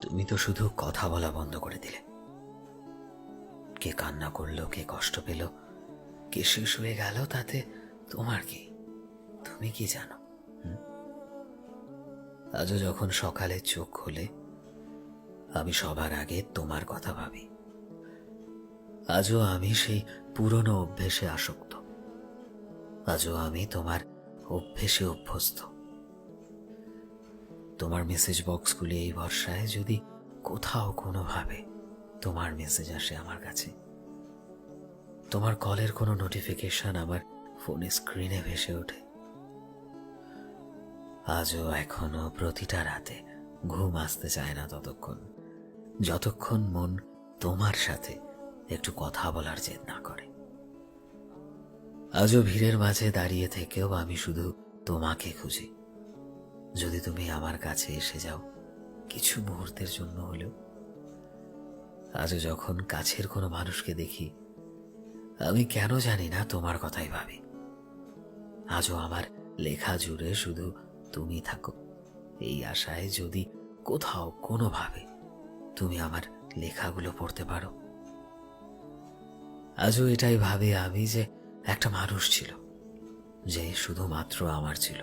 তুমি তো শুধু কথা বলা বন্ধ করে দিলে। কে কান্না করলো, কে কষ্ট পেল, কে শেষ হয়ে গেল, তাতে তোমার কি? তুমি কি জানো? আজও যখন সকালে চোখ খোলে, আমি সবার আগে তোমার কথা ভাবি। আজও আমি সেই পুরনো অভ্যেসে আসক্ত। আজও আমি তোমার অভ্যেসে অভ্যস্ত। তোমার মেসেজ বক্সগুলি এই ভরসায় যদি কোথাও কোনোভাবে তোমার মেসেজ আসে আমার কাছে, তোমার কলের কোনো নোটিফিকেশন আমার ফোনের স্ক্রিনে ভেসে ওঠে। আজও এখনো প্রতিটা রাতে ঘুম আসতে চায় না যতক্ষণ মন তোমার সাথে একটু কথা বলার জেদ না করে। আজও ভিড়ের মাঝে দাঁড়িয়ে থেকেও আমি শুধু তোমাকে খুঁজি। যদি তুমি আমার কাছে এসে যাও কিছু মুহূর্তের জন্য হলেও। আজও যখন কাছের কোনো মানুষকে দেখি, আমি কেন জানি না তোমার কথাই ভাবি। আজও আমার লেখা জুড়ে শুধু তুমি থাকো, এই আশায় যদি কোথাও কোনোভাবে তুমি আমার লেখাগুলো পড়তে পারো। আজও এটাই ভাবি আমি যে একটা মানুষ ছিল, যে শুধুমাত্র আমার ছিল।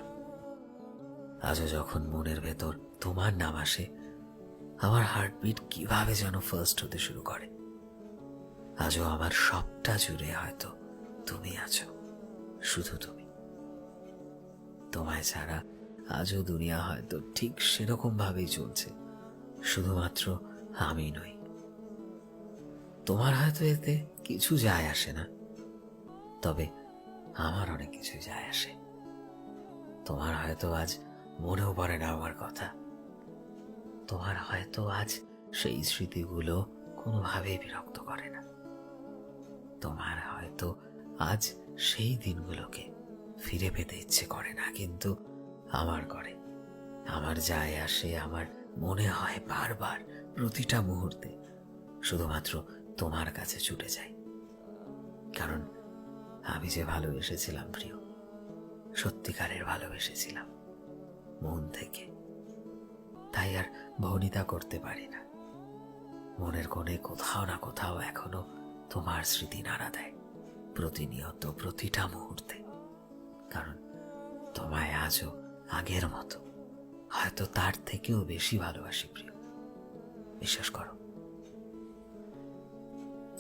আজও যখন মনের ভেতর তোমার নাম আসে, আমার হার্টবিট কিভাবে যেন ফার্স্ট হতে শুরু করে। আজও আমার সবটা জুড়ে হয়তো তুমি আছো, শুধু তুমি। তোমায় ছাড়া আজও দুনিয়া হয়তো ঠিক সেরকম ভাবেই চলছে, শুধুমাত্র আমি নই। তোমার হয়তো এতে কিছু যায় আসে না, তবে আমার অনেক কিছু যায় আসে। তোমার হয়তো আজ মনেও পড়ে না আমার কথা। তোমার হয়তো আজ সেই স্মৃতিগুলো কোনোভাবেই বিরক্ত করে না। তোমার হয়তো আজ সেই দিনগুলোকে ফিরে পেতে ইচ্ছে করে না, কিন্তু আমার করে। আমার যায় আসে, আমার মনে হয় বারবার প্রতিটা মুহূর্তে শুধুমাত্র তোমার কাছে ছুটে যাই। কারণ আমি যে ভালোবেসেছিলাম প্রিয়, সত্যিকারের ভালোবেসেছিলাম মন থেকে, তাই আর ভনিতা করতে পারি না। মনের কোণে কোথাও না কোথাও এখনো তোমার স্মৃতি নাড়া দেয়, প্রতিনিয়ত প্রতিটা মুহূর্তে। কারণ তোমায় আজও আগের মতো, হয়তো তার থেকেও বেশি ভালোবাসি প্রিয়, বিশ্বাস করো।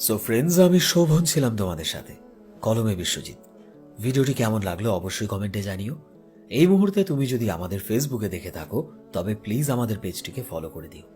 সো ফ্রেন্ডস, আমি শোভন ছিলাম তোমাদের সাথে, কলমে বিশ্বজিৎ। ভিডিওটি কেমন লাগলো অবশ্যই কমেন্টে জানিও। এই মুহূর্তে তুমি যদি আমাদের ফেসবুকে দেখে থাকো, তবে প্লিজ আমাদের পেজটিকে ফলো করে দিও।